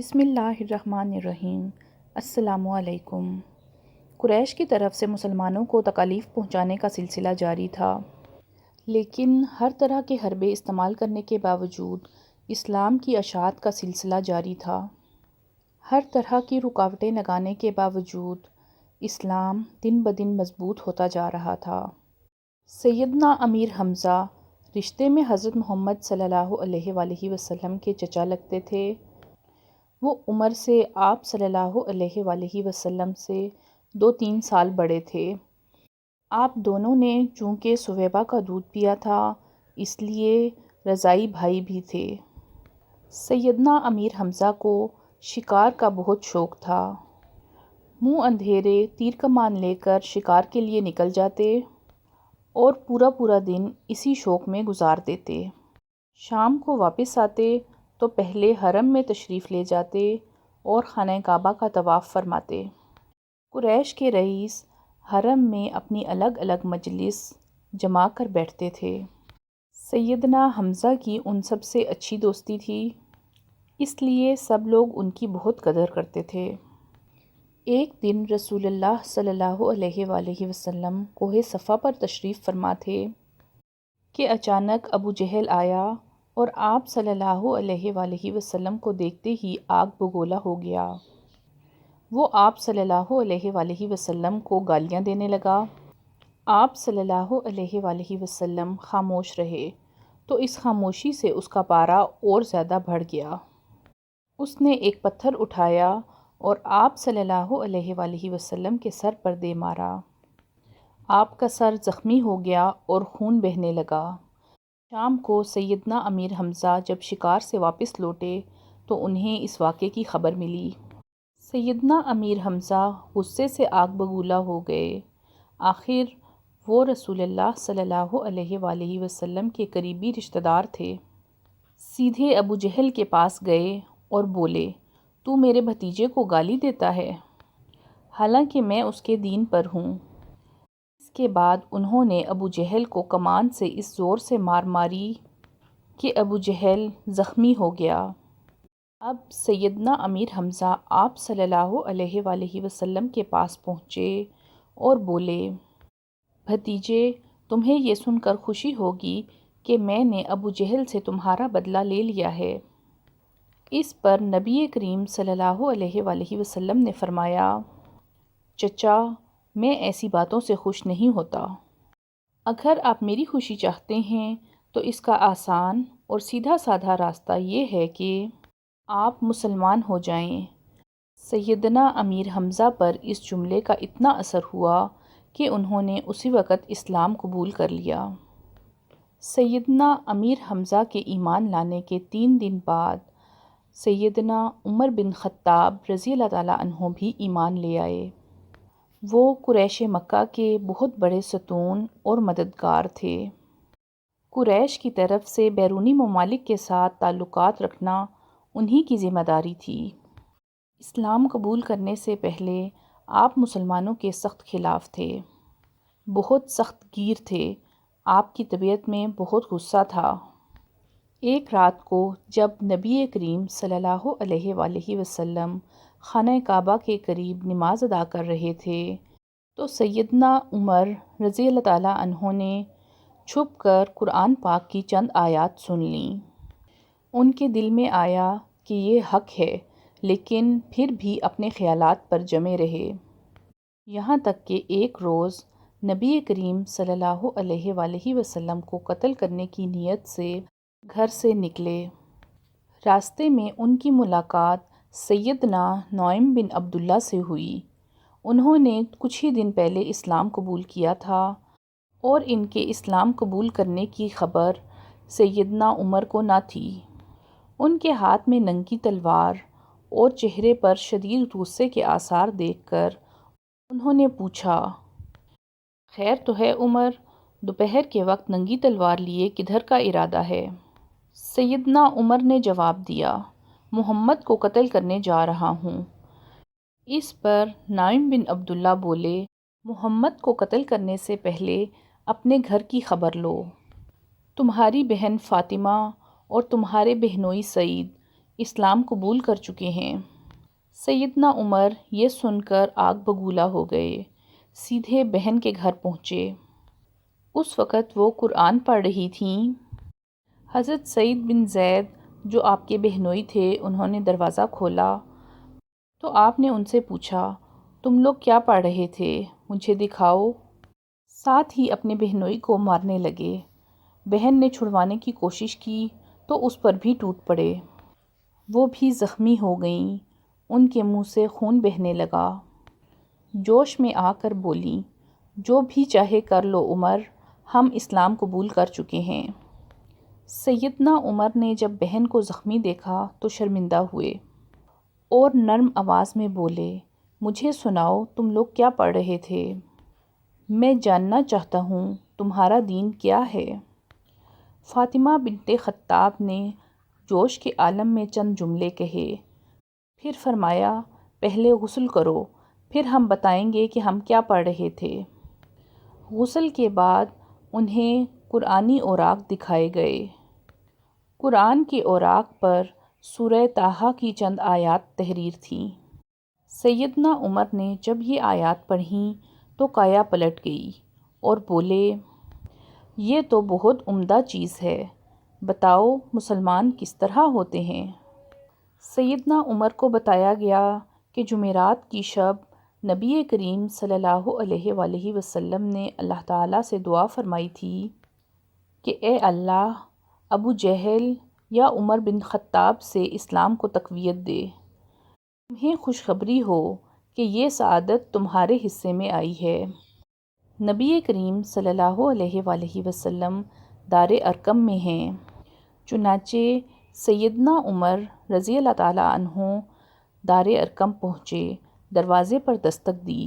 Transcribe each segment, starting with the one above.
بسم اللہ الرحمن الرحیم۔ السلام علیکم۔ قریش کی طرف سے مسلمانوں کو تکالیف پہنچانے کا سلسلہ جاری تھا، لیکن ہر طرح کے حربے استعمال کرنے کے باوجود اسلام کی اشاعت کا سلسلہ جاری تھا۔ ہر طرح کی رکاوٹیں لگانے کے باوجود اسلام دن بدن مضبوط ہوتا جا رہا تھا۔ سیدنا امیر حمزہ رشتے میں حضرت محمد صلی اللہ علیہ وآلہ وسلم کے چچا لگتے تھے۔ وہ عمر سے آپ صلی اللہ علیہ وآلہ وسلم سے 2-3 سال بڑے تھے۔ آپ دونوں نے چونکہ سویبہ کا دودھ پیا تھا، اس لیے رضاعی بھائی بھی تھے۔ سیدنا امیر حمزہ کو شکار کا بہت شوق تھا۔ منہ اندھیرے تیر کمان لے کر شکار کے لیے نکل جاتے اور پورا دن اسی شوق میں گزار دیتے۔ شام کو واپس آتے تو پہلے حرم میں تشریف لے جاتے اور خانہ کعبہ کا طواف فرماتے۔ قریش کے رئیس حرم میں اپنی الگ الگ مجلس جما کر بیٹھتے تھے۔ سیدنا حمزہ کی ان سب سے اچھی دوستی تھی، اس لیے سب لوگ ان کی بہت قدر کرتے تھے۔ ایک دن رسول اللہ صلی اللہ علیہ وآلہ وسلم کوہ صفا پر تشریف فرما تھے کہ اچانک ابو جہل آیا اور آپ صلی اللہ علیہ وآلہ وسلم کو دیکھتے ہی آگ بگولا ہو گیا۔ وہ آپ صلی اللہ علیہ وآلہ وسلم کو گالیاں دینے لگا۔ آپ صلی اللہ علیہ وآلہ وسلم خاموش رہے تو اس خاموشی سے اس کا پارا اور زیادہ بڑھ گیا۔ اس نے ایک پتھر اٹھایا اور آپ صلی اللہ علیہ وآلہ وسلم کے سر پر دے مارا۔ آپ کا سر زخمی ہو گیا اور خون بہنے لگا۔ شام کو سیدنا امیر حمزہ جب شکار سے واپس لوٹے تو انہیں اس واقعے کی خبر ملی۔ سیدنا امیر حمزہ غصے سے آگ بگولا ہو گئے۔ آخر وہ رسول اللہ صلی اللہ علیہ وآلہ وسلم کے قریبی رشتہ دار تھے۔ سیدھے ابو جہل کے پاس گئے اور بولے، تو میرے بھتیجے کو گالی دیتا ہے، حالانکہ میں اس کے دین پر ہوں۔ اس کے بعد انہوں نے ابو جہل کو کمان سے اس زور سے مار ماری کہ ابو جہل زخمی ہو گیا۔ اب سیدنا امیر حمزہ آپ صلی اللہ علیہ وآلہ وسلم کے پاس پہنچے اور بولے، بھتیجے، تمہیں یہ سن کر خوشی ہوگی کہ میں نے ابو جہل سے تمہارا بدلہ لے لیا ہے۔ اس پر نبی کریم صلی اللہ علیہ وآلہ وسلم نے فرمایا، چچا، میں ایسی باتوں سے خوش نہیں ہوتا۔ اگر آپ میری خوشی چاہتے ہیں تو اس کا آسان اور سیدھا سادہ راستہ یہ ہے کہ آپ مسلمان ہو جائیں۔ سیدنا امیر حمزہ پر اس جملے کا اتنا اثر ہوا کہ انہوں نے اسی وقت اسلام قبول کر لیا۔ سیدنا امیر حمزہ کے ایمان لانے کے 3 دن بعد سیدنا عمر بن خطاب رضی اللہ تعالیٰ عنہ بھی ایمان لے آئے۔ وہ قریش مکہ کے بہت بڑے ستون اور مددگار تھے۔ قریش کی طرف سے بیرونی ممالک کے ساتھ تعلقات رکھنا انہی کی ذمہ داری تھی۔ اسلام قبول کرنے سے پہلے آپ مسلمانوں کے سخت خلاف تھے، بہت سخت گیر تھے، آپ کی طبیعت میں بہت غصہ تھا۔ ایک رات کو جب نبی کریم صلی اللہ علیہ وآلہ وسلم خانہ کعبہ کے قریب نماز ادا کر رہے تھے تو سیدنا عمر رضی اللہ تعالیٰ عنہ نے چھپ کر قرآن پاک کی چند آیات سن لیں۔ ان کے دل میں آیا کہ یہ حق ہے، لیکن پھر بھی اپنے خیالات پر جمے رہے۔ یہاں تک کہ ایک روز نبی کریم صلی اللہ علیہ وآلہ وسلم کو قتل کرنے کی نیت سے گھر سے نکلے۔ راستے میں ان کی ملاقات سیدنا نعیم بن عبداللہ سے ہوئی۔ انہوں نے کچھ ہی دن پہلے اسلام قبول کیا تھا اور ان کے اسلام قبول کرنے کی خبر سیدنا عمر کو نہ تھی۔ ان کے ہاتھ میں ننگی تلوار اور چہرے پر شدید غصے کے آثار دیکھ کر انہوں نے پوچھا، خیر تو ہے عمر، دوپہر کے وقت ننگی تلوار لیے کدھر کا ارادہ ہے؟ سیدنا عمر نے جواب دیا، محمد کو قتل کرنے جا رہا ہوں۔ اس پر نعیم بن عبداللہ بولے، محمد کو قتل کرنے سے پہلے اپنے گھر کی خبر لو۔ تمہاری بہن فاطمہ اور تمہارے بہنوئی سعید اسلام قبول کر چکے ہیں۔ سیدنا عمر یہ سن کر آگ بگولا ہو گئے، سیدھے بہن کے گھر پہنچے۔ اس وقت وہ قرآن پڑھ رہی تھیں۔ حضرت سعید بن زید جو آپ کے بہنوئی تھے، انہوں نے دروازہ کھولا تو آپ نے ان سے پوچھا، تم لوگ کیا پڑھ رہے تھے؟ مجھے دکھاؤ۔ ساتھ ہی اپنے بہنوئی کو مارنے لگے۔ بہن نے چھڑوانے کی کوشش کی تو اس پر بھی ٹوٹ پڑے۔ وہ بھی زخمی ہو گئیں، ان کے منہ سے خون بہنے لگا۔ جوش میں آ کر بولیں، جو بھی چاہے کر لو عمر، ہم اسلام قبول کر چکے ہیں۔ سیدنا عمر نے جب بہن کو زخمی دیکھا تو شرمندہ ہوئے اور نرم آواز میں بولے، مجھے سناؤ تم لوگ کیا پڑھ رہے تھے؟ میں جاننا چاہتا ہوں تمہارا دین کیا ہے؟ فاطمہ بنت خطاب نے جوش کے عالم میں چند جملے کہے، پھر فرمایا، پہلے غسل کرو، پھر ہم بتائیں گے کہ ہم کیا پڑھ رہے تھے۔ غسل کے بعد انہیں قرآنی اوراق دکھائے گئے۔ قرآن کے اوراق پر سورہ طٰہٰ کی چند آیات تحریر تھیں۔ سیدنا عمر نے جب یہ آیات پڑھیں تو کایا پلٹ گئی اور بولے، یہ تو بہت عمدہ چیز ہے، بتاؤ مسلمان کس طرح ہوتے ہیں؟ سیدنا عمر کو بتایا گیا کہ جمعرات کی شب نبی کریم صلی اللہ علیہ وآلہ وسلم نے اللہ تعالیٰ سے دعا فرمائی تھی کہ اے اللہ، ابو جہل یا عمر بن خطاب سے اسلام کو تقویت دے۔ تمہیں خوشخبری ہو کہ یہ سعادت تمہارے حصے میں آئی ہے۔ نبی کریم صلی اللہ علیہ وآلہ وسلم دار ارقم میں ہیں۔ چنانچہ سیدنا عمر رضی اللہ تعالیٰ عنہ دار ارقم پہنچے، دروازے پر دستک دی۔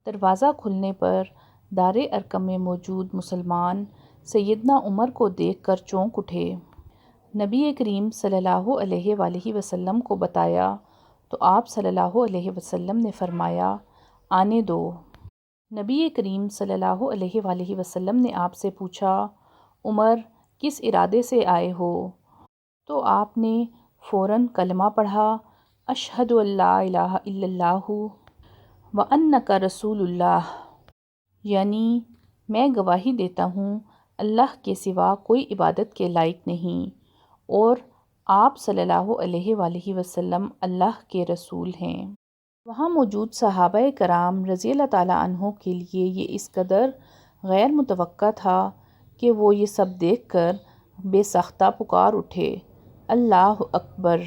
دروازہ کھلنے پر دار ارقم میں موجود مسلمان سیدنا عمر کو دیکھ کر چونک اٹھے۔ نبی کریم صلی اللہ علیہ وآلہ وسلم کو بتایا تو آپ صلی اللہ علیہ وسلم نے فرمایا، آنے دو۔ نبی کریم صلی اللہ علیہ وآلہ وسلم نے آپ سے پوچھا، عمر کس ارادے سے آئے ہو؟ تو آپ نے فوراً کلمہ پڑھا، اشہد ان لا الہ الا اللہ وانک رسول اللہ، یعنی میں گواہی دیتا ہوں اللہ کے سوا کوئی عبادت کے لائق نہیں اور آپ صلی اللہ علیہ وآلہ وسلم اللہ کے رسول ہیں۔ وہاں موجود صحابہ کرام رضی اللہ تعالیٰ عنہ کے لیے یہ اس قدر غیر متوقع تھا کہ وہ یہ سب دیکھ کر بے ساختہ پکار اٹھے، اللہ اکبر۔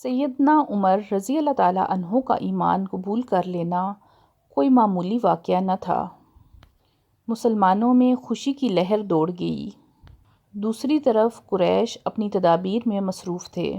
سیدنا عمر رضی اللہ تعالیٰ عنہ کا ایمان قبول کر لینا کوئی معمولی واقعہ نہ تھا۔ مسلمانوں میں خوشی کی لہر دوڑ گئی۔ دوسری طرف قریش اپنی تدابیر میں مصروف تھے۔